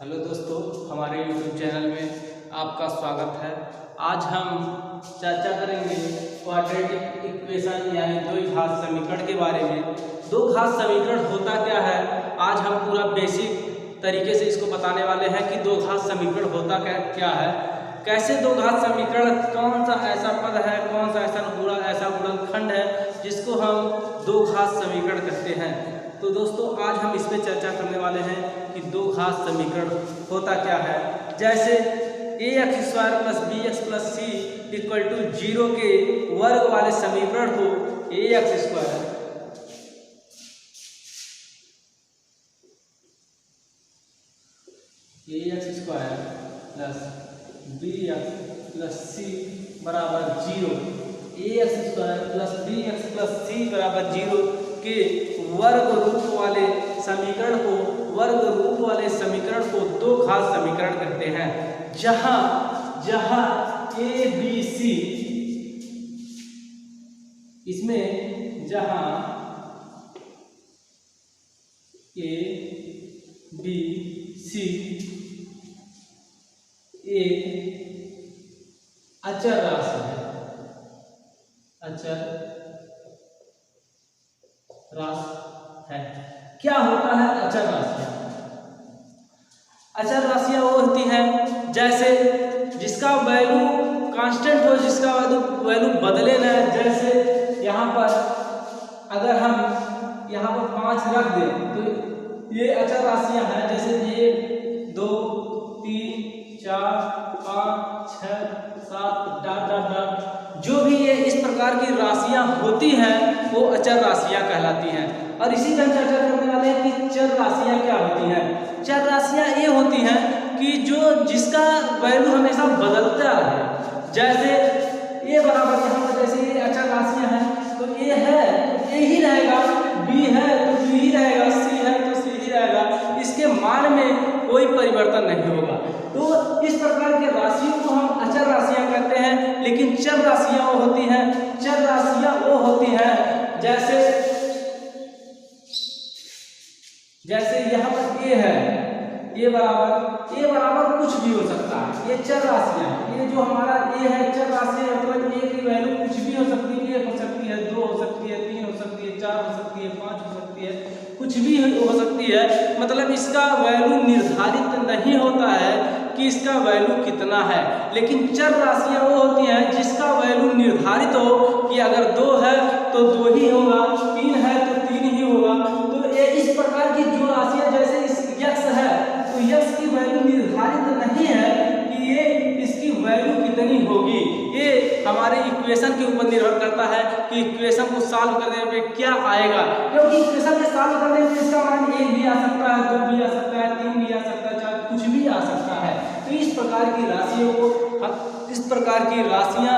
Hello दोस्तों, हमारे YouTube channel में आपका स्वागत है। आज हम चर्चा करेंगे क्वाड्रेटिक इक्वेशन यानी द्विघात समीकरण के बारे में। दो घात समीकरण होता क्या है, आज हम पूरा बेसिक तरीके से इसको बताने वाले हैं कि दो घात समीकरण होता क्या है, कैसे दो घात समीकरण, कौन सा ऐसा पद है, कौन सा ऐसा गुणनखंड है जिसको हम दो घात समीकरण कहते हैं। तो दोस्तों, आज हम इस पे चर्चा करने वाले हैं कि दो घात समीकरण होता क्या है। जैसे ax² + bx + c = 0 के वर्ग वाले समीकरण को ax² + bx + c बराबर 0, ax² + bx + c बराबर 0 के वर्ग रूप वाले समीकरण को दो घात समीकरण कहते हैं। जहां a b c, इसमें जहां a b c एक अचर राशि है, क्या होता है अचर राशियां? अचर राशियां वो होती हैं जैसे जिसका वैल्यू कांस्टेंट हो, जिसका वैल्यू बदले ना। जैसे यहाँ पर अगर हम यहाँ पर 5 रख दें तो ये अचर राशियां हैं। जैसे 1 2 3 4 5 6 7 जो भी ये इस प्रकार की राशियां होती हैं वो अचर राशियां कहलाती हैं। और इसी का चर्चा करने वाले हैं कि चर राशियां क्या होती हैं। चर राशियां ये होती हैं कि जिसका वैल्यू हमेशा बदलता है। जैसे ए बराबर यहाँ पर जैसे ये अचर राशियां हैं तो ए है तो ए ही रहेगा, बी है तो बी ही रहेगा, सी है तो सी ही रहेगा, इसके मान में कोई परिवर्तन नहीं होगा। तो इस प्रकार के राशियों को हम अचर राशियां कहते हैं। लेकिन चर राशियां वो होती हैं, जैसे यहाँ पर ए है, ए बराबर कुछ भी हो सकता है। ये चर राशियां, ये जो हमारा ए है चर राशि है, मतलब ए की वैल्यू कुछ भी हो सकती है। 1 हो सकती है, 2 हो सकती है, 3 हो सकती है, 4 हो सकती है, 5 हो सकती है, कुछ भी हो सकती है। मतलब इसका वैल्यू निर्धारित नहीं होता है कि इसका वैल्यू कितना है। लेकिन चर राशियां वो होती हैं जिसका वैल्यू निर्धारित हो कि अगर 2 है तो 2 ही होगा, 3 है तो 3 ही होगा। तो इस प्रकार की जो राशियां, जैसे इस यक्स है तो यक्स की वैल्यू निर्धारित नहीं है कि ये इसकी वैल्यू कितनी होगी। ये हमारे इक्वेशन के ऊपर निर्भर करता है कि इक्वेशन को सॉल्व करने पे क्या आएगा। क्योंकि इक्वेशन को सॉल्व करने में इसका मान 1 भी आ सकता है, 2 भी आ सकता है, 3 भी आ सकता है, 4 कुछ भी आ सकता है। तो इस प्रकार की राशियों को, इस प्रकार की राशियां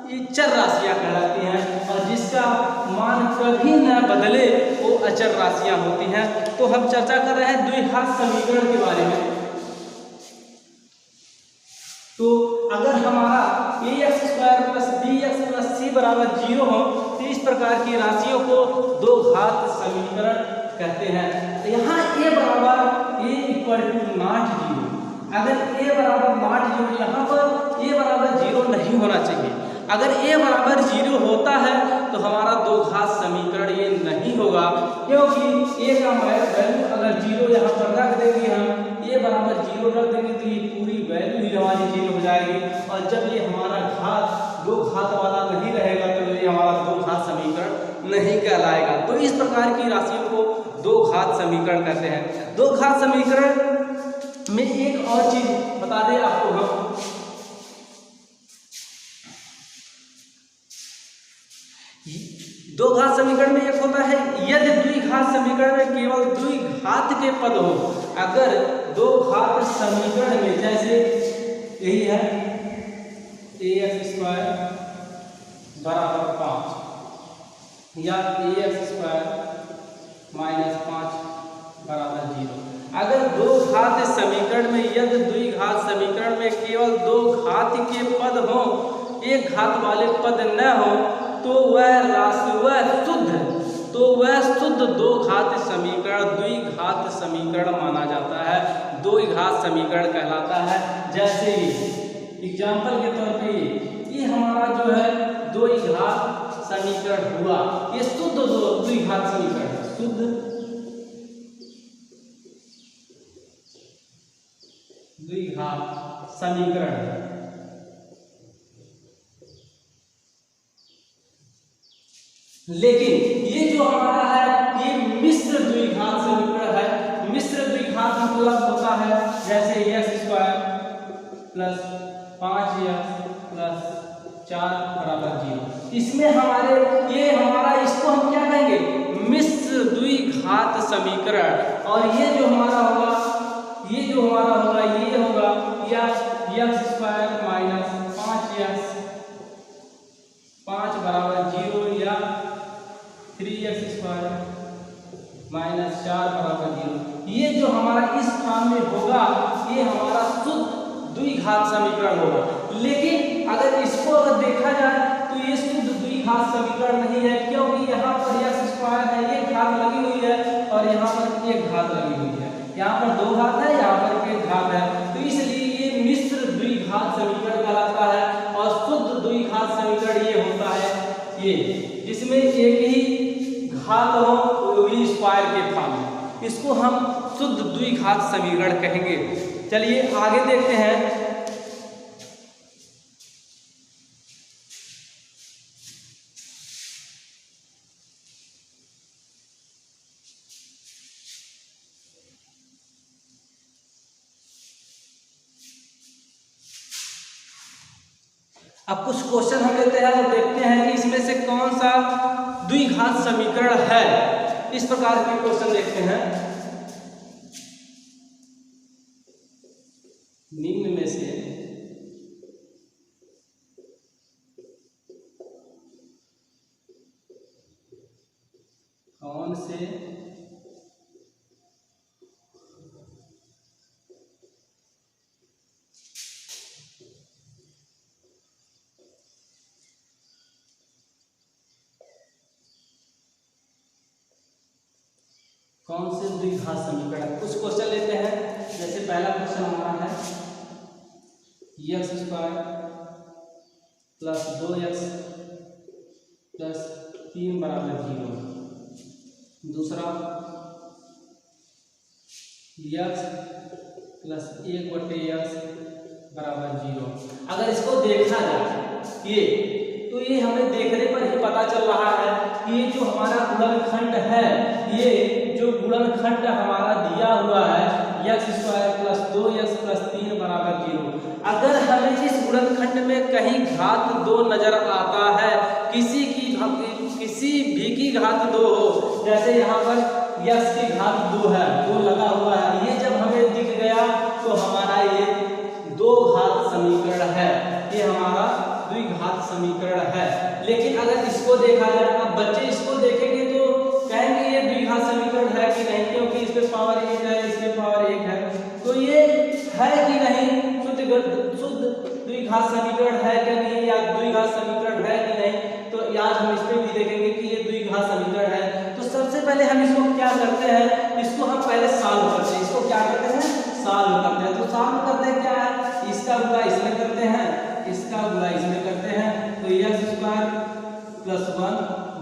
ये चर राशियां कहलाती हैं। और जिसका मान कभी न बदले वो अचर राशियां होती हैं। तो हम चर्चा कर रहे हैं द्विघात समीकरण के बारे में। तो अगर हमारा ax² + bx + c बराबर 0 हो तो इस प्रकार की राशियों को दो घात समीकरण कहते हैं। तो यहाँ a बराबर = not 0, अगर a बराबर not 0, यहाँ पर a बराबर 0 नहीं होना चाहिए। अगर a बराबर 0 होता है तो हमारा दो घात समीकरण ये नहीं होगा, क्योंकि a का वैल्यू अगर 0 यहाँ पर रख देंगे, हम a बराबर 0 रख देंगे तो ये पूरी वैल्यू ही हमारी 0 हो जाएगी। और जब ये हमारा घात दो घात वाला नहीं रहेगा तो ये हमारा दो घात समीकरण नहीं कहलाएगा। तो इस प्रकार की राशियों को दो घात समीकरण कहते हैं। दो घात समीकरण में एक और चीज बता दें आपको हम, दो घात समीकरण में एक होता है यदि द्विघात समीकरण में केवल द्विघात के पद हो। अगर दो घात समीकरण में, जैसे यही है ax² बराबर 5 या ax² - 5 बराबर 0। अगर दो घात समीकरण में, यदि द्विघात समीकरण में केवल दो घात के पद हो, एक घात वाले पद न हो, तो वह राशि, वह शुद्ध तो वह शुद्ध दो घात समीकरण द्विघात समीकरण माना जाता है, द्विघात समीकरण कहलाता है। जैसे एग्जाम्पल के तौर पे ये हमारा जो है द्विघात समीकरण हुआ, ये शुद्ध द्विघात समीकरण है, शुद्ध द्विघात समीकरण। लेकिन ये जो हमारा है ये मिश्र द्विघात समीकरण है। मिश्र द्विघात मतलब होता है जैसे x² प्लस 5x प्लस 4 बराबर 0। इसमें हमारे ये हमारा इसको हम क्या कहेंगे, मिश्र द्विघात समीकरण। और ये जो हमारा होगा ये होगा या x² माइनस 5x 5 बराबर 0 या 3x² माइनस 4 बराबर 0। ये जो हमारा इस फॉर्म में होगा ये हमारा शुद्ध द्विघात समीकरण होगा। लेकिन अगर इसको देखा जाए तो ये शुद्ध द्विघात समीकरण नहीं है, क्योंकि यहाँ पर x² है, एक घात लगी हुई है और यहाँ पर एक घात लगी हुई है। यहाँ पर दो घात है, यहाँ पर एक घात है, तो इसलिए ये मिश्र द्विघात समीकरण कहलाता है। और शुद्ध द्विघात समीकरण ये होता है ये जिसमें एक ही घात हो स्क्वायर के फॉर्म में, इसको हम शुद्ध द्विघात समीकरण कहेंगे। चलिए आगे देखते हैं। अब कुछ क्वेश्चन हम लेते हैं और देखते हैं कि इसमें से कौन सा द्विघात समीकरण है। इस प्रकार के क्वेश्चन देखते हैं। निम्न में से कौन से द्विघात समीकरण। कुछ क्वेश्चन लेते हैं। जैसे पहला क्वेश्चन हमारा है x² प्लस 2x प्लस 3 बराबर 0। दूसरा x प्लस 1/x बराबर 0। अगर इसको देखा जाए तो ये हमें देखने पर ही पता चल रहा है कि ये जो हमारा गुणनखंड है, ये जो गुणनखंड हमारा दिया हुआ है x² प्लस 2x प्लस 3 बराबर 0। अगर हमें इस गुणनखंड में कहीं घात 2 नजर आता है, किसी भी की घात 2 हो, जैसे यहाँ पर x की घात 2 है, 2 लगा हुआ है, ये जब हमें दिख गया तो हमारा ये दो घात समीकरण है, ये हमारा द्विघात समीकरण है। लेकिन अगर इसको देखा जाए, अब बच्चे इसको देखेंगे तो कहेंगे ये द्विघात समीकरण है कि नहीं, क्योंकि इस पे पावर 1 है, इस पे पावर 1 है, तो ये है कि नहीं शुद्ध द्विघात समीकरण है कि नहीं, या द्विघात समीकरण है कि नहीं। तो आज हम इस पे भी देखेंगे कि ये द्विघात समीकरण है। तो सबसे पहले हम इसको क्या करते हैं, इसको हम पहले सॉल्व करते हैं। इसको क्या करते हैं, सॉल्व करते हैं। तो सॉल्व करते हैं क्या है, इसका गुणा इसमें करते हैं, इसका गुणा इसमें करते हैं, तो x² प्लस 1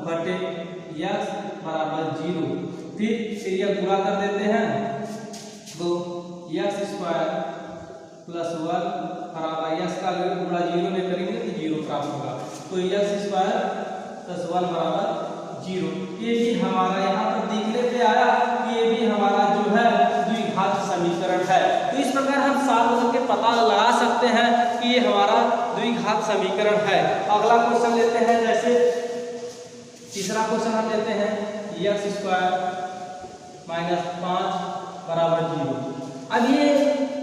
बटे x बराबर 0। फिर यह गुणा कर देते हैं, तो x² प्लस 1 बराबर x का गुणा 0 में करेंगे तो 0 प्राप्त होगा, तो x² प्लस 1 बराबर 0। ये भी हमारा यहाँ पर दिखने पे आया कि ये भी हमारा जो है द्विघात समीकरण है। तो इस प्रकार हम सॉल्व करके पता लगा सकते हैं कि ये हमारा द्विघात समीकरण है। अगला क्वेश्चन लेते हैं। जैसे तीसरा क्वेश्चन हम लेते हैं x² माइनस 5 बराबर 0। अब ये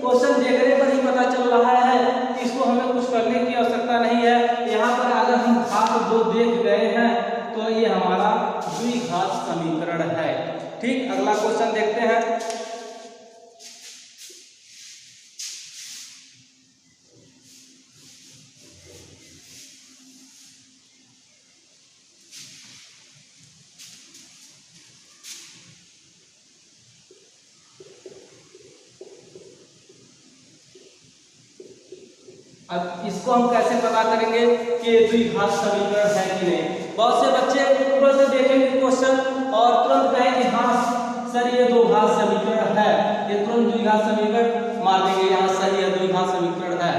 क्वेश्चन देखने पर ही पता चल रहा है कि इसको हमें कुछ करने की आवश्यकता नहीं है। यहाँ पर अगर हम घात 2 देख गए हैं तो ये हमारा द्विघात समीकरण है। ठीक, अगला क्वेश्चन देखते हैं। अब इसको हम कैसे पता करेंगे कि ये द्विघात समीकरण है कि नहीं। बहुत से बच्चे तुरंत देखेंगे क्वेश्चन और तुरंत कहेंगे हाँ सर ये दो घात समीकरण है, ये तुरंत द्विघात समीकरण मार देंगे, यहाँ सही है द्विघात समीकरण है।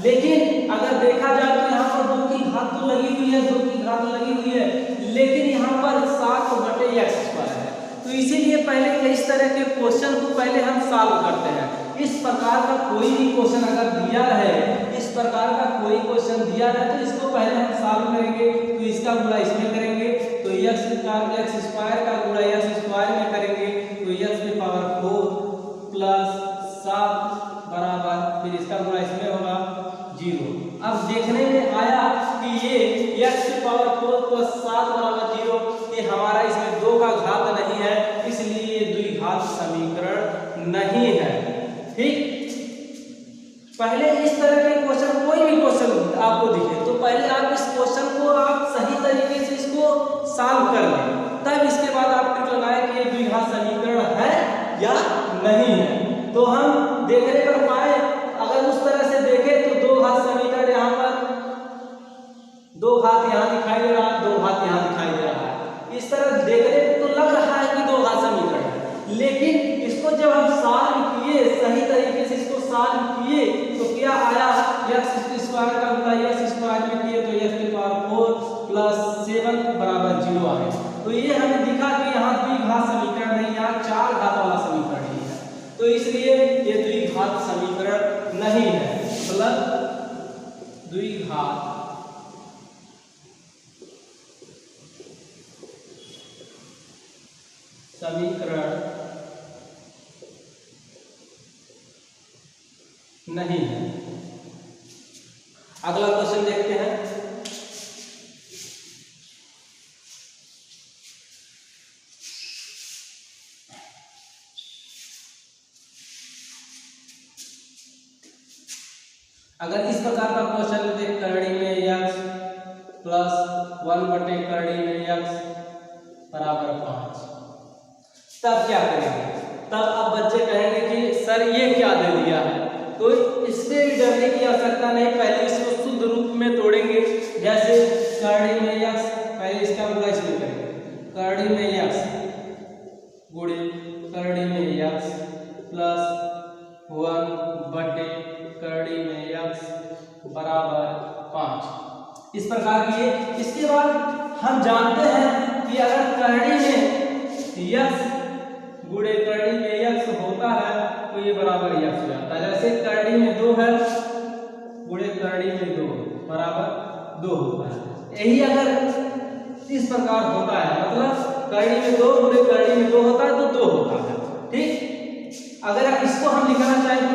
लेकिन अगर देखा जाए तो यहाँ पर 2 की घात तो लगी हुई है, 2 की घात लगी हुई है, लेकिन यहाँ पर 7/x² है। तो इसीलिए पहले इस तरह के क्वेश्चन को पहले हम सॉल्व करते हैं। इस प्रकार का कोई भी क्वेश्चन अगर दिया है, इस प्रकार का कोई क्वेश्चन दिया है तो इसको पहले हम सॉल्व करेंगे। तो इसका गुणा इसमें करेंगे तो x² का गुणा x² में करेंगे तो x की पावर 4 प्लस 7 बराबर फिर इसका गुणा इसमें होगा 0। अब देखने में आया कि ये x की पावर 4 प्लस 7 बराबर 0, ये हमारा इसमें 2 का घात नहीं है, इसलिए ये द्विघात समीकरण नहीं है। ठीक, पहले इस तरह के क्वेश्चन, कोई भी क्वेश्चन आपको दिखे तो पहले आप इस क्वेश्चन को आप सही तरीके से इसको सॉल्व कर लें, तब इसके बाद आप ट्रिक लगाएं कि ये द्विघात समीकरण है या नहीं है। तो हम देखने पर पाए, अगर उस तरह से देखें तो 2 घात समीकरण यहाँ पर 2 घात यहाँ दिखाई दे रहा है, 2 घात यहाँ दिखाई दे रहा है। इस तरह देखने में तो लग रहा है कि 2 घात समीकरण है, लेकिन इसको जब हम सॉल्व किए, सही तरीके से इसको सॉल्व किए तो क्या आया, x² का गुणा x² में किए तो x की पावर 4 प्लस 7 बराबर 0 आ गया। तो ये हमें दिखा कि यहाँ द्विघात समीकरण नहीं, यहाँ 4 घात वाला समीकरण ही है, तो इसलिए ये द्विघात समीकरण नहीं है। मतलब द्विघात समीकरण नहीं है। अगला क्वेश्चन देखते हैं। अगर इस प्रकार का क्वेश्चन देख करड़ी में x प्लस 1/करड़ी में x बराबर 5, तब क्या करेंगे? तब अब बच्चे कहेंगे कि सर ये क्या दे दिया है, तो इससे भी डरने की आवश्यकता नहीं, पहले इसको शुद्ध रूप में तोड़ेंगे। जैसे करड़ी में x, पहले इसका गुणा इसमें करेंगे, करड़ी में x गुणे करड़ी में x प्लस 1/करड़ी में x बराबर 5, इस प्रकार की। इसके बाद हम जानते हैं कि अगर करड़ी में x गुणे करड़ी में x होता है तो ये बराबर x हो जाता है। जैसे करड़ी में 2 है, गुणे करड़ी में 2 बराबर 2 होता है। यही अगर इस प्रकार होता है, मतलब करड़ी में 2 गुणे करड़ी में 2 होता है तो 2 होता है। ठीक, अगर इसको हम लिखना चाहें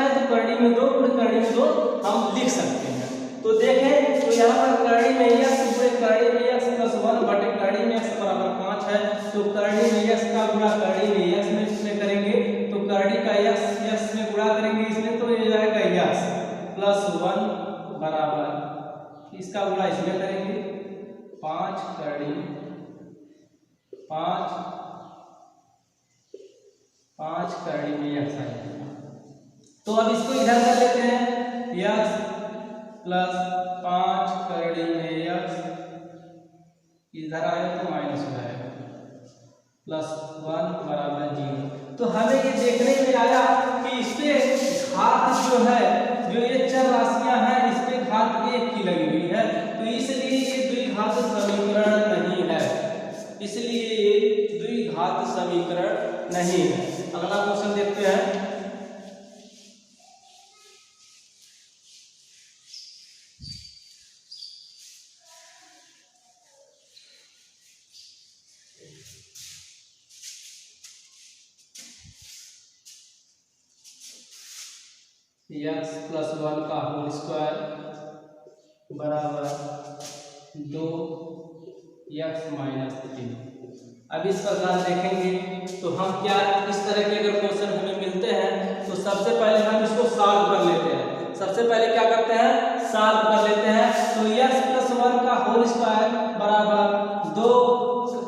तो करड़ी में 2 गुणे करड़ी में 2 हम लिख सकते हैं। तो देखें तो यहाँ पर करड़ी में x गुणे करड़ी में x प्लस 1/करड़ी में x बराबर 5 है, तो करड़ी में x का गुणा करड़ी में x में इसमें करेंगे तो करड़ी का x में गुणा करेंगे इसमें, तो ये जाएगा x प्लस 1 बराबर इसका गुणा इसमें करेंगे 5 करड़ी 5 करड़ी में x आएगा। तो अब इसको इधर कर लेते हैं, x प्लस 5 करड़ी में x इधर आए तो माइनस हो जाएगा प्लस 1 बराबर 0। तो हमें ये देखने में आया कि इसपे घात जो है, जो ये चर राशियां हैं, इसपे घात 1 की लगी हुई है, तो इसलिए ये द्विघात समीकरण नहीं है, इसलिए ये द्विघात समीकरण नहीं है। अगला क्वेश्चन देखते हैं। x प्लस 1 का होल स्क्वायर बराबर 2x माइनस 3। अब इस प्रकार देखेंगे तो हम क्या, इस तरह के अगर क्वेश्चन हमें मिलते हैं तो सबसे पहले हम इसको सॉल्व कर लेते हैं। सबसे पहले क्या करते हैं, सॉल्व कर लेते हैं। तो x प्लस 1 का होल स्क्वायर बराबर 2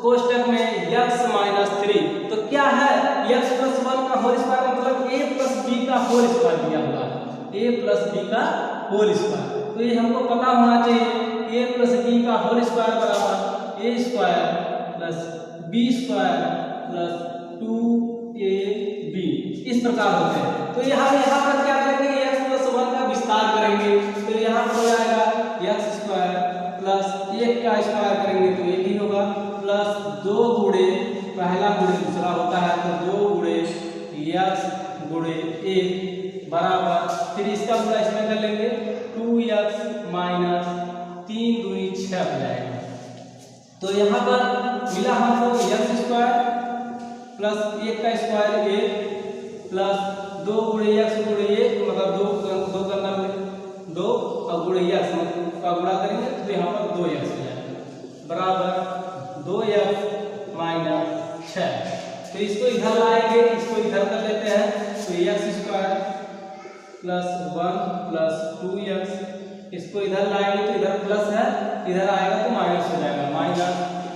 कोष्टक में x माइनस 3, तो क्या है x प्लस 1 का होल स्क्वायर मतलब a प्लस b का होल स्क्वायर दिया हुआ है, a प्लस b का होल स्क्वायर। तो ये हमको पता होना चाहिए a प्लस बी का होल स्क्वायर बराबर a square plus b square plus 2ab इस प्रकार होते हैं। तो यहाँ पर क्या करेंगे, x प्लस 1 का विस्तार करेंगे। तो यहाँ पर हो जाएगा x स्क्वायर प्लस 1 का स्क्वायर करेंगे तो ये भी होगा प्लस 2 गुणे पहला गुणे दूसरा होता है तो 2 गुणे x गुणे a बराबर, फिर इसका गुणा इसमें कर लेंगे 2x माइनस 3 दूनी 6 हो जाएगा। तो यहाँ पर मिला हमको x स्क्वायर प्लस 1 का स्क्वायर a प्लस 2 गुणे x गुणे a मतलब 2 करना 2 और गुणे x का गुणा करेंगे तो यहाँ पर 2x हो जाएगा बराबर 2x माइनस 6। तो इसको इधर लाएंगे, इसको इधर कर लेते हैं तो x square plus 1 plus 2x, इसको इधर लाएंगे तो इधर प्लस है, इधर आएगा तो माइनस हो जाएगा माइनस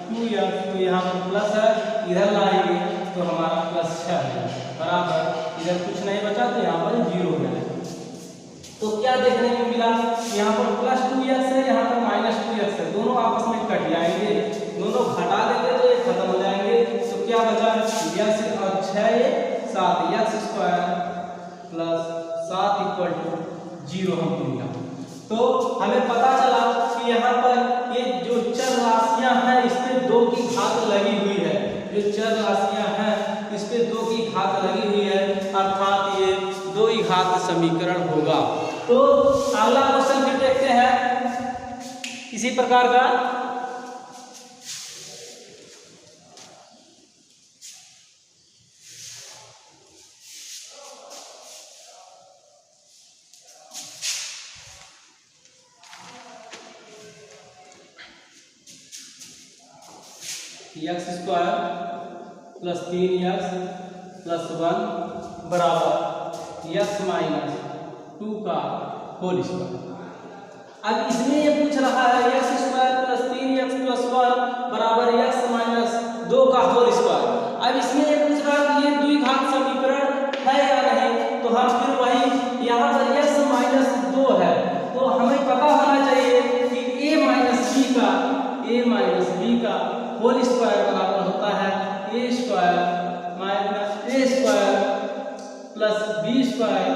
2x। तो यहाँ पर प्लस है, इधर लाएंगे तो हमारा प्लस 6 है बराबर, इधर कुछ नहीं बचा तो यहाँ पर 0 हो जाएगा। तो क्या देखने को मिला, यहाँ पर प्लस 2x है, यहाँ पर माइनस 2x है, दोनों आपस में कट जाएंगे, दोनों घटा देंगे तो ये खत्म हो जाएंगे। तो क्या बचा x और 6 ये 7 x square plus 7 equal to 0 हमको मिला। तो हमें पता चला कि यहाँ पर ये जो चर राशियां हैं इस पे 2 की घात लगी हुई है, जो चर राशियां हैं इस पे 2 की घात लगी हुई है, अर्थात ये 2 की घात समीकरण होगा। तो अगला क्वेश्चन फिर देखते हैं इसी प्रकार का। x square plus 3x plus 1 बराबर x माइनस 2 का होल स्क्वायर। अब इसमें ये पूछ रहा है x square plus 3x plus 1 बराबर x माइनस 2 का होल स्क्वायर। अब इसमें ये पूछ रहा है कि ये द्विघात समीकरण है या नहीं, तो हम फिर वही यहाँ पर x माइनस 2 है तो हमें पता होना चाहिए कि a माइनस b का होल स्क्वायर बराबर होता है a square minus a square plus b square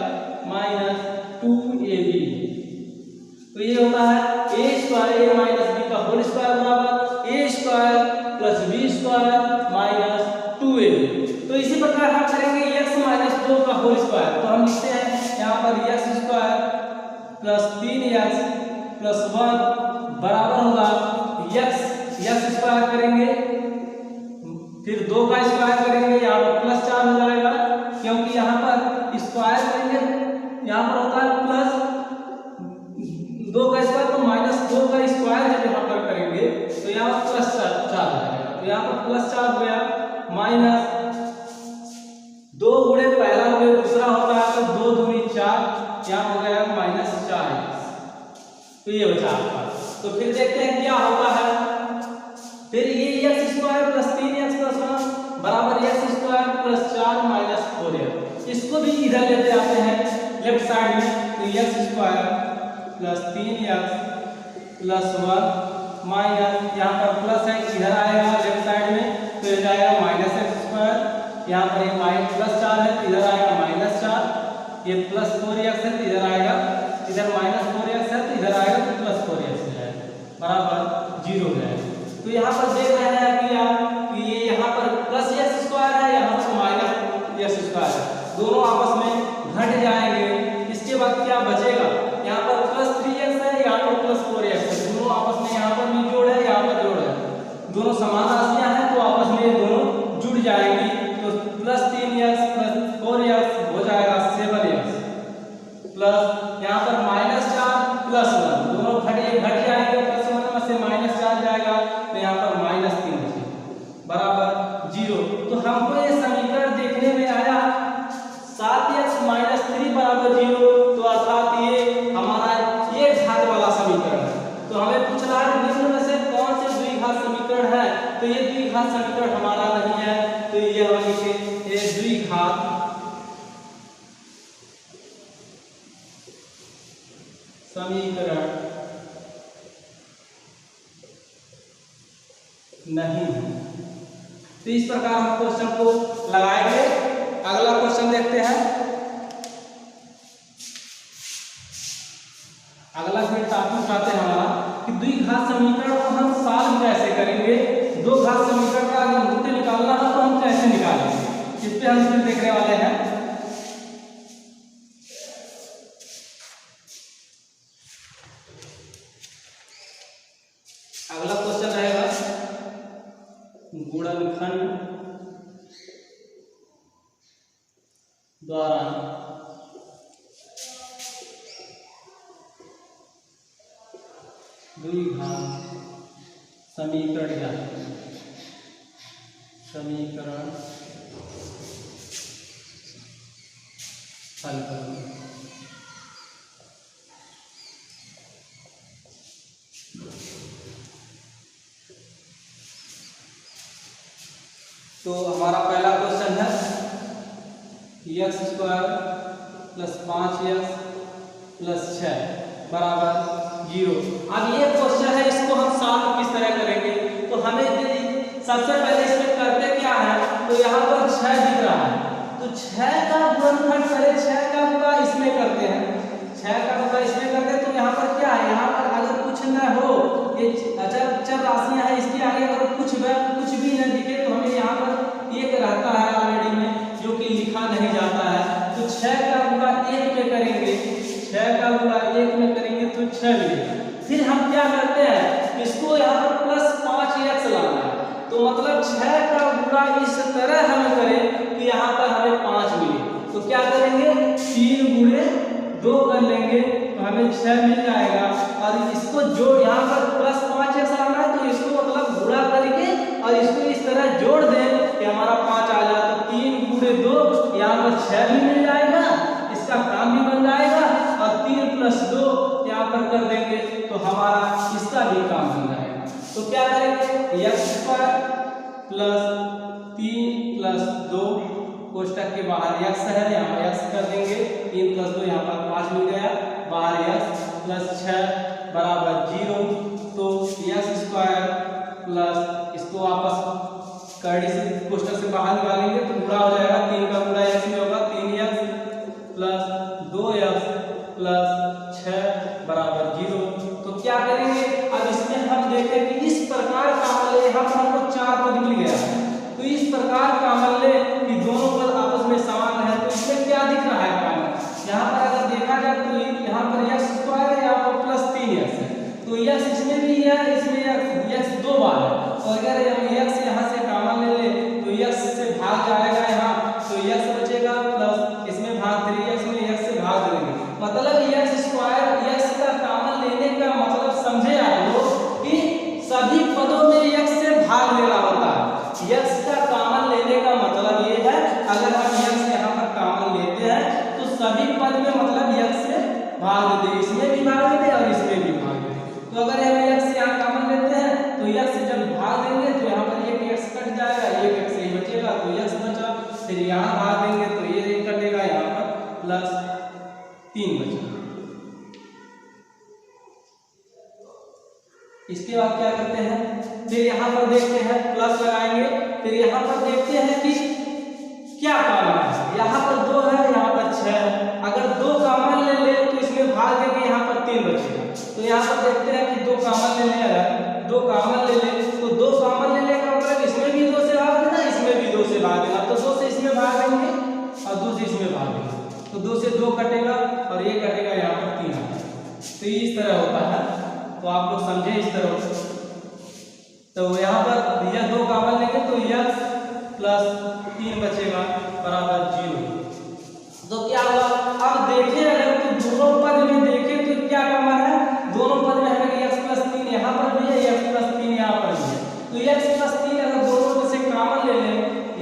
minus 2ab। तो ये होता है a square a minus b का होल स्क्वायर बराबर a square plus b square minus 2ab। तो इसी प्रकार हम करेंगे x माइनस 2 का होल स्क्वायर। तो हम लिखते हैं यहाँ पर x square plus 3x plus 1 बराबर होगा x स्क्वायर करेंगे फिर 2 का स्क्वायर करेंगे, यहाँ पर प्लस 4 हो जाएगा क्योंकि यहाँ पर स्क्वायर करेंगे, यहाँ पर होता है प्लस 2 का स्क्वायर तो माइनस 2 का स्क्वायर जब यहाँ पर करेंगे तो यहाँ पर प्लस 4 हो जाएगा। तो यहाँ पर प्लस 4 हो गया माइनस 2 गुणे पहला गुणे दूसरा होता है तो 2 दूनी 4, यहाँ हो गया माइनस 4। तो ये बचा आपका। तो फिर देखते हैं क्या होता है। फिर ये x square plus 3x plus 1 बराबर x square plus 4 minus 4x, इसको भी इधर लेते आते हैं लेफ्ट साइड में। तो x square plus 3x plus 1 minus, यहाँ पर प्लस है इधर आएगा लेफ्ट साइड में तो इधर आएगा माइनस x स्क्वायर, यहाँ पर ये माइनस प्लस 4 है तो इधर आएगा माइनस 4, ये प्लस 4x है तो इधर आएगा, इधर माइनस 4x है तो इधर आएगा तो प्लस 4x है बराबर 0 है। तो यहाँ पर देख रहे हैं कि ये यहाँ पर प्लस x स्क्वायर है, यहाँ पर माइनस x स्क्वायर है, दोनों आपस में घट जाएंगे। इसके बाद क्या बचेगा, यहाँ पर प्लस 3x है, यहाँ पर प्लस 4x है, दोनों आपस में यहाँ पर भी जोड़ है, यहाँ पर जोड़ है, दोनों समान राशियां हैं तो आपस में दोनों जुड़ जाएंगी। तो प्लस 3x प्लस 4x हो जाएगा 7x प्लस यहाँ पर माइनस 4 प्लस 1, दोनों घट जाएंगे, प्लस 1 में से माइनस 4 जाएगा तो यहाँ पर माइनस 3 बराबर 0। तो हमको ये समीकरण देखने में आया 7x माइनस 3 बराबर 0, तो अर्थात ये हमारा ये घात वाला समीकरण है। तो हमें पूछ रहा है निम्न में से कौन से द्विघात समीकरण है, तो ये द्विघात समीकरण हमारा नहीं है, तो ये हम लिखे ये द्विघात समीकरण नहीं है। तो इस प्रकार हम क्वेश्चन को लगाएंगे। अगला क्वेश्चन देखते हैं। अगला फिर टॉपिक उठाते हैं हमारा कि द्विघात समीकरण को हम सॉल्व कैसे करेंगे। दो घात समीकरण का अगर रूट निकालना है तो हम कैसे निकालेंगे, इस पे हम फिर देखने वाले हैं। अगला क्वेश्चन रहेगा गुणनखंड द्वारा द्विघात समीकरण या समीकरण हल करना। तो हमारा पहला क्वेश्चन है x square plus 5x plus 6 बराबर 0। अब ये क्वेश्चन है, इसको हम सॉल्व किस तरह करेंगे। तो हमें सबसे पहले इसमें करते क्या है, तो यहाँ पर 6 दिख रहा है, तो 6 का गुणनखंड करें, 6 का गुणा इसमें करते हैं, 6 का गुणा इसमें करते हैं। तो यहाँ पर क्या है, यहाँ पर अगर कुछ न हो, ये अचर राशियां है, इसके आगे अगर कुछ भी न दिखे तो हमें यहाँ पर एक रहता है ऑलरेडी में, जो कि लिखा नहीं जाता है। तो 6 का गुणा 1 में करेंगे, 6 का गुणा 1 में करेंगे तो 6 मिलेगा। फिर हम क्या करते हैं, इसको यहाँ पर प्लस 5x लाना है। तो मतलब 6 का गुणा इस तरह हम करें कि यहाँ पर हमें 5 मिले। तो क्या करेंगे, 3 गुणे 2 कर लेंगे तो हमें 6 मिल जाएगा। और इसको जो यहाँ पर प्लस 5x लाना है, तो इसको मतलब गुणा करके और इसको इस तरह जोड़ दें कि हमारा 5 आ जाए। तो 3 गुणे 2 यहाँ पर 6 भी मिल जाएगा, इसका काम भी बन जाएगा। और 3 प्लस 2 यहाँ पर कर देंगे तो हमारा इसका भी काम बन जाएगा। तो क्या करेंगे, x स्क्वायर प्लस 3 प्लस 2 कोष्टक के बाहर x है, यहाँ x कर देंगे, 3 प्लस 2 यहाँ पर 5 मिल गया, बाहर x प्लस 6 बराबर 0। तो x स्क्वायर प्लस इसको वापस करड़ी से कोष्टक से बाहर निकालेंगे तो गुणा हो जाएगा, 3 का गुणा x में होगा, 3x प्लस 2x प्लस 6 बराबर 0। तो क्या करेंगे, अब इसमें हम देखें कि इस प्रकार का अमल, यहाँ पर हमको 4 पद मिल गया है। तो इस प्रकार का अमल कि दोनों पद आपस में समान है, तो इसमें क्या दिख रहा है पानी, यहाँ पर अगर देखा जाए तो यहाँ पर x स्क्वायर है, यहाँ पर प्लस 3x है। तो x इसमें भी है, इसमें x 2 बार है। तो अगर हम x यहाँ से कॉमन ले ले तो x से भाग जाएगा यहाँ, तो x बचेगा प्लस इसमें भाग 3x में x से भाग देंगे। मतलब x स्क्वायर, x का कॉमन लेने का मतलब समझे आप लोग कि सभी पदों में x से भाग लेना होता है। x का कॉमन लेने का मतलब ये है, अगर हम x यहाँ पर कॉमन लेते हैं तो सभी पद में मतलब x से भाग दे, इसमें भी भाग दे और इसमें भी भाग दे। तो अगर हम x से यहाँ कॉमन लेते हैं तो x से जब भाग देंगे तो यहाँ पर एक x कट जाएगा, एक x ही बचेगा, तो x बचा। फिर यहाँ भाग देंगे तो ये कटेगा, यहाँ पर प्लस 3 बचेगा। इसके बाद क्या करते हैं, फिर यहाँ पर देखते हैं, प्लस लगाएंगे, फिर यहाँ पर देखते हैं कि क्या कॉमन है। यहाँ पर 2 है, यहाँ पर 6, अगर 2 कॉमन ले ले तो इसमें भाग देंगे, यहाँ पर 3 बचेगा। तो यहाँ पर देखते हैं कि 2 कॉमन ले ले, अगर 2 कॉमन ले ले तो 2 कॉमन लेने का मतलब इसमें भी 2 से भाग देना, इसमें भी 2 से भाग देना। तो 2 से इसमें भाग देंगे और 2 से इसमें भाग देंगे, तो 2 से 2 कटेगा और ये कटेगा, यहाँ पर 3 आएगा। तो इस तरह होता है, तो आप लोग समझे इस तरह। तो यहाँ पर यह 2 कॉमन लेंगे तो x प्लस 3 बचेगा बराबर 0। तो क्या हुआ, अब देखें अगर तो दोनों पद में देखें तो क्या कॉमन है, दोनों पद में हमें x प्लस 3 यहाँ पर भी है, x प्लस 3 यहाँ पर भी है। तो x प्लस 3 अगर दोनों में से कॉमन ले लें,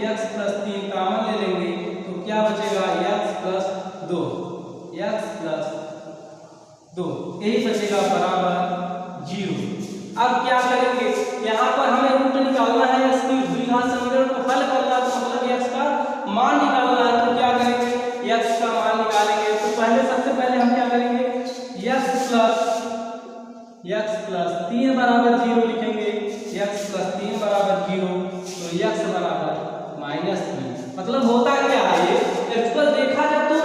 x प्लस 3 कॉमन ले लेंगे तो क्या बचेगा, x प्लस 2, x प्लस 2 यही बचेगा बराबर 0। अब क्या करेंगे, यहाँ पर हमें रूट निकालना है, x की द्विघात समीकरण को हल करना है, तो मतलब x का मान निकालना है। तो क्या करेंगे, x का मान निकालेंगे। तो पहले सबसे पहले हम क्या करेंगे, x प्लस 3 बराबर 0 लिखेंगे, x प्लस 3 बराबर 0, तो x बराबर -3। मतलब होता क्या है, ये एक्चुअल देखा जाए तो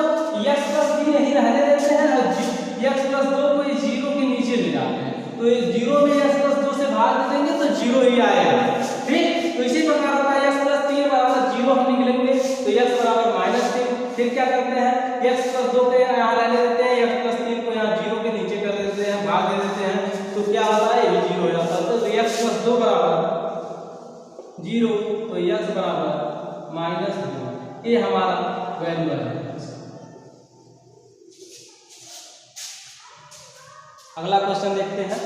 x प्लस 3 यही रहने देते हैं और x प्लस 2 को 0 के नीचे ले जाते हैं, तो ये 0 में x प्लस 2 से भाग दे देंगे तो 0 ही आएगा। ठीक, तो इसी प्रकार होता है x प्लस 3 बराबर 0 हम लिखेंगे, तो x बराबर -3। फिर क्या करते हैं, x प्लस 2 को यहाँ रहने देते हैं, x प्लस 3 को यहाँ 0 के नीचे कर देते हैं, भाग दे देते हैं, तो क्या होता है, ये 0 हो जाता है। तो x प्लस 2 बराबर 0, तो x बराबर -2, ये हमारा वैल्यू है। अगला क्वेश्चन देखते हैं।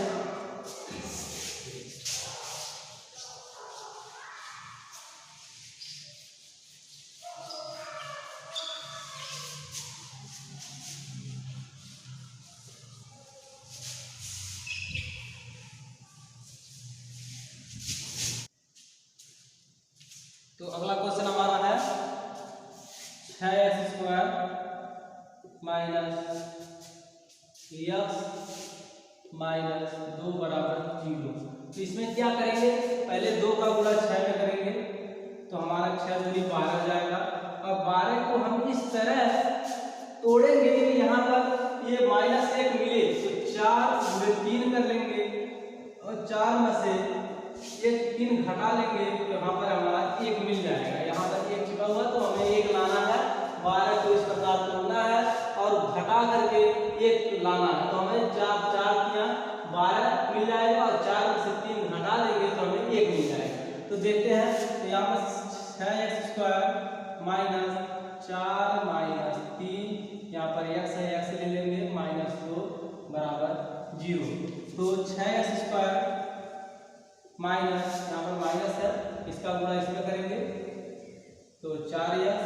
तो अगला क्वेश्चन हमारा है 6x² - x -2 बराबर 0। तो इसमें क्या करेंगे, पहले 2 का गुणा 6 में करेंगे, तो हमारा 6 दूनी 12 हो जाएगा। अब 12 को हम इस तरह तोड़ेंगे कि यहाँ पर ये -1 मिले, तो 4 गुणे 3 कर लेंगे और 4 में से एक 3 घटा लेंगे, तो यहाँ पर हमारा 1 मिल जाएगा। यहाँ पर 1 छिपा हुआ, तो हमें 1 लाना है, 12 को इस प्रकार तोड़ना है और घटा करके 1 लाना है, तो हमें 4 12 मिल जाएगा और 4 में से 3 घटा देंगे तो हमें 1 मिल जाएगा। तो देखते हैं, तो यहाँ पर 6x² - 4 - 3, यहाँ पर x है, x ले लेंगे, -2 बराबर 0। तो 6x² माइनस, यहाँ पर माइनस है, इसका गुणा इसमें करेंगे तो 4x,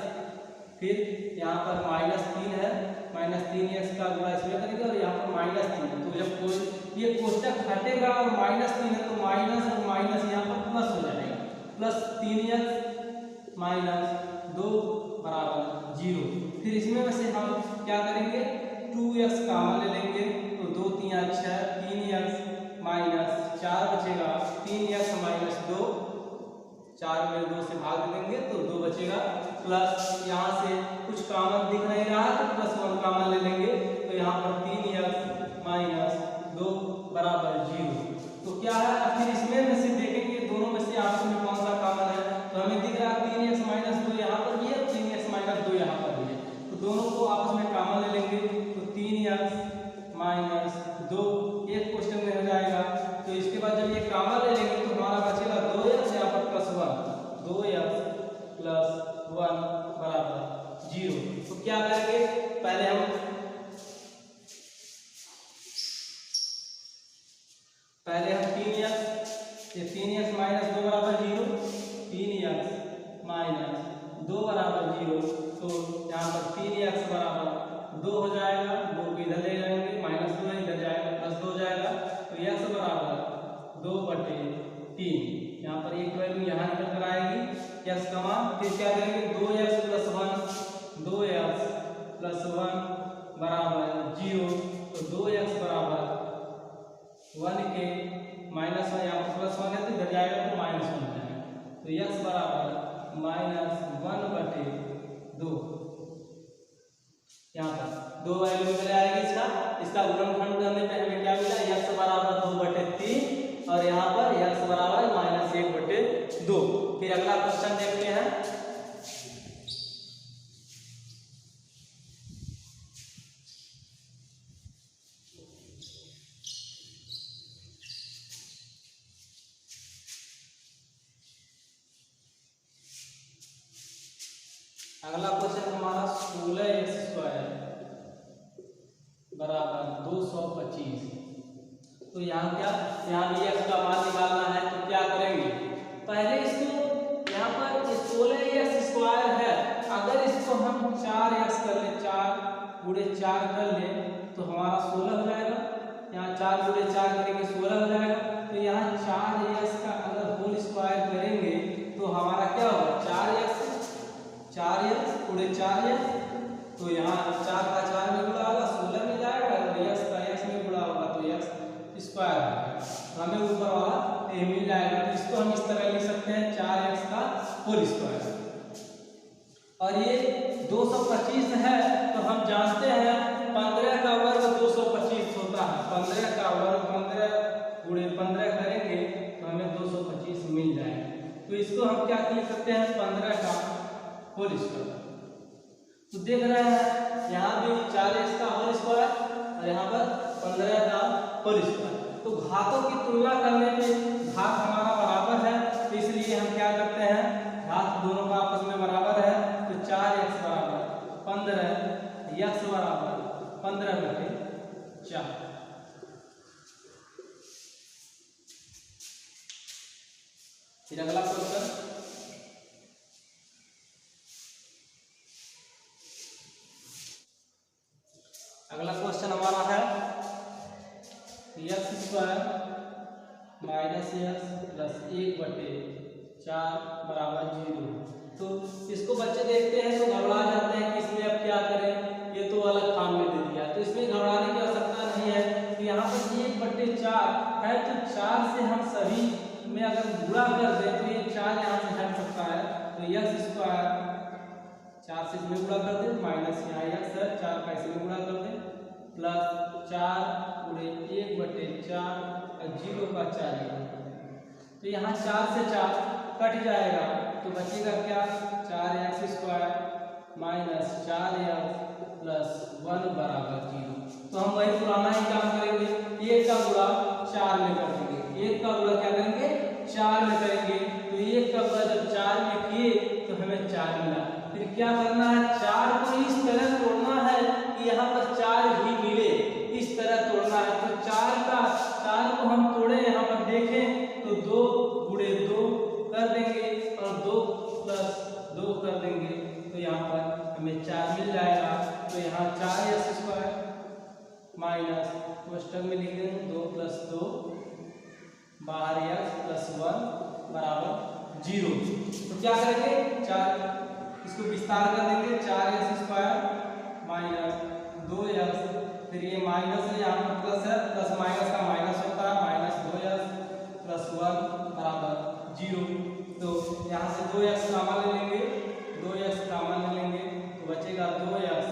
फिर यहाँ पर -3 है, -3x का गुणा इसमें करेंगे और यहाँ पर -3 है। तो जब कोई ये कोष्टक हटेगा और -3 है, तो माइनस और माइनस यहाँ पर प्लस हो जाएगा, +3x - 2 बराबर 0। फिर इसमें वैसे हम क्या करेंगे, 2x कॉमन ले लेंगे, तो 2 3 6, 3x -4 बचेगा, 3x - 2, 4 में 2 से भाग देंगे तो 2 बचेगा, प्लस यहाँ से कुछ कॉमन दिख नहीं रहा तो +1 कॉमन ले लेंगे, तो यहाँ पर 3x - 2 बराबर 0। तो क्या है, फिर इसमें से देखेंगे दोनों में से आपस में कौन सा कॉमन है, तो हमें दिख रहा है 3x - 2 यहाँ पर भी है, 3x - 2 यहाँ पर भी है, तो दोनों को आपस में कॉमन ले लेंगे, तो 3x - 2 एक क्वेश्चन में हो जाएगा। तो इसके बाद जब ये कॉमन ले लेंगे तो हमारा बचेगा 2x, यहाँ पर +1, 2x + 1 बराबर 0। तो क्या करेंगे, पहले हम 3x, ये 3x - 2 बराबर 0, 3x - 2 बराबर 0, तो यहाँ पर 3x बराबर 2 हो जाएगा, 2 को इधर ले जाएंगे, -2 इधर जाएगा, +2 हो जाएगा, तो x बराबर 2/3, यहाँ पर एक वैल्यू यहाँ निकल कर आएगी x का मान। फिर क्या करेंगे, 2x + 1 बराबर 0, तो 2x बराबर 1 के -1, यहाँ पर +1 है तो इधर जाएगा तो -1 हो जाएगा, तो x बराबर -1/2। यहाँ पर 2 वैल्यू निकल आएगी इसका गुणनखंड करने पे हमें क्या मिला, x बराबर 2/3 और यहाँ पर x बराबर -1/2। फिर अगला क्वेश्चन देखते हैं। अगला क्वेश्चन हमारा 16x² बराबर 225। तो यहाँ क्या, यहाँ भी x का मान निकालना है, तो क्या करेंगे, पहले इसको यहाँ पर 16x² है, अगर इसको हम 4x कर ले, 4 गुणे 4 कर ले तो हमारा 16 हो जाएगा, यहाँ 4 गुणे 4 करेंगे 16 हो जाएगा, तो यहाँ 4x का अगर होल स्क्वायर करेंगे तो हमारा क्या होगा, 4x गुणे 4x, तो यहाँ 4 का 4 में गुणा होगा 16 में जाएगा और x का x में गुणा हमें ऊपर वाला ए मिल जाएगा। तो इसको हम इस तरह लिख सकते हैं 4x का होल स्क्वायर। और ये 225 है तो हम जानते हैं 15 का वर्ग 225 होता है। 15 का वर्ग 15 गुणे 15 करेंगे तो हमें 225 मिल जाएगा। तो इसको हम क्या लिख सकते हैं 15 का होल स्क्वायर। तो देख रहे हैं यहाँ भी 4x का होल स्क्वायर और यहाँ पर 15 का होल स्क्वायर। तो घातों की तुलना करने पे घात हमारा बराबर है, तो इसलिए हम क्या करते हैं घात दोनों का आपस में बराबर है। तो 4x बराबर 15, x बराबर 15/4। फिर अगला क्वेश्चन, अगला क्वेश्चन हमारा है x square minus x plus 1/4 बराबर 0। तो इसको बच्चे देखते हैं तो घबरा जाते हैं कि इसमें अब क्या करें, ये तो अलग काम में दे दिया। तो इसमें घबराने की आवश्यकता नहीं है। तो यहाँ पर 1/4 है तो 4 से हम सभी में अगर गुणा कर दें तो ये 4 यहाँ से हट सकता है। तो x स्क्वायर 4 से इसमें गुणा कर दें माइनस यहाँ x है 4 का इसमें गुणा कर दें प्लस 4 गुणे 1/4 और 0 का 4। तो यहाँ 4 से 4 कट जाएगा तो बचेगा क्या 4x square minus 4x plus 1 बराबर 0। तो हम वही पुराना ही काम करेंगे, 1 का गुणा 4 में कर देंगे। 1 का गुणा क्या करेंगे 4 में करेंगे। तो 1 का गुणा जब 4 में किए तो हमें 4 मिला। फिर क्या करना है 4 को इस तरह तोड़ना है कि यहाँ पर 4 भी मिले, इस तरह तोड़ना है। तो 4 को हम तोड़े यहाँ पर देखें तो 2 गुणे 2 कर देंगे और 2 प्लस 2 कर देंगे तो यहाँ पर हमें 4 मिल जाएगा। तो यहाँ 4x स्क्वायर माइनस कोष्टक में लिख देंगे 2 प्लस 2 बाहर x प्लस 1 बराबर 0। तो क्या करेंगे 4 इसको विस्तार कर देंगे 4x स्क्वायर माइनस 2x, फिर ये माइनस है यहाँ पर प्लस है, प्लस माइनस का माइनस होता है माइनस 2x प्लस 1 बराबर 0। तो यहाँ से 2x कॉमन ले लेंगे, 2x कॉमन ले लेंगे तो बचेगा 2x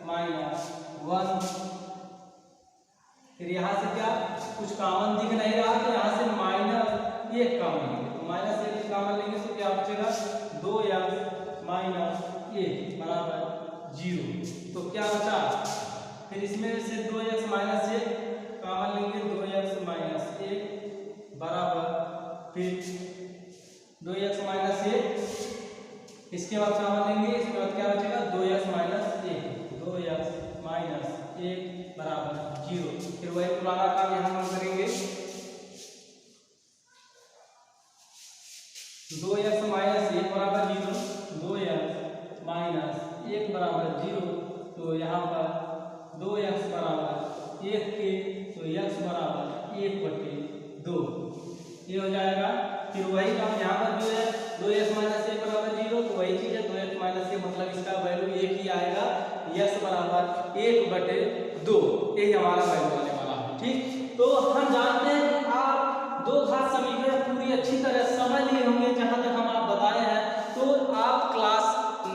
माइनस 1। फिर यहाँ से क्या कुछ कॉमन दिख नहीं रहा तो यहाँ से माइनस 1 कॉमन लेंगे। तो माइनस 1 कॉमन लेंगे तो क्या बचेगा 2x माइनस 1 बराबर 0। तो क्या बचा फिर इसमें से 2x माइनस 1 कॉमन लेंगे 2x माइनस 1 बराबर फिर 2x माइनस 1, इसके बाद कॉमन लेंगे, इसके बाद क्या बचेगा 2x माइनस 1, 2x माइनस 1 बराबर 0। फिर वही पुराना काम यहाँ हम करेंगे 2x माइनस 1 बराबर 0, 2x माइनस 1 बराबर 0। तो यहाँ पर 2x बराबर 1 के तो x बराबर 1/2 ये हो जाएगा। फिर वही काम यहाँ पर जो है 2x माइनस 1 बराबर 0 तो वही चीज़ है 2x माइनस 1 मतलब इसका वैल्यू 1 ही आएगा, x बराबर 1/2 यही हमारा वैल्यू आने वाला है। ठीक, तो हम जानते हैं कि आप दो घात समीकरण पूरी अच्छी तरह समझ लिए होंगे जहाँ तक हम आप बताए हैं। तो आप क्लास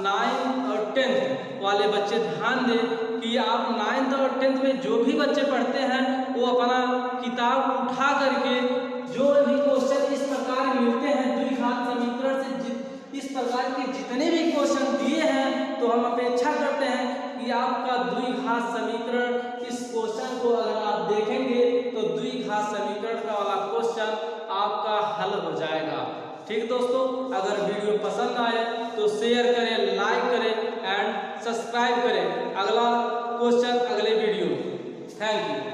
9 और 10 वाले बच्चे ध्यान दें कि आप 9th और 10th में जो भी बच्चे पढ़ते हैं वो अपना किताब उठा करके जो भी क्वेश्चन इस प्रकार मिलते हैं द्विघात समीकरण से इस प्रकार के जितने भी क्वेश्चन दिए हैं तो हम अपेक्षा करते हैं कि आपका द्विघात समीकरण इस क्वेश्चन को अगर आप देखेंगे तो द्विघात समीकरण का वाला क्वेश्चन आपका हल हो जाएगा। ठीक दोस्तों, अगर वीडियो पसंद आए तो शेयर करें, लाइक करें एंड सब्सक्राइब करें। अगला क्वेश्चन अगले वीडियो। Thank you.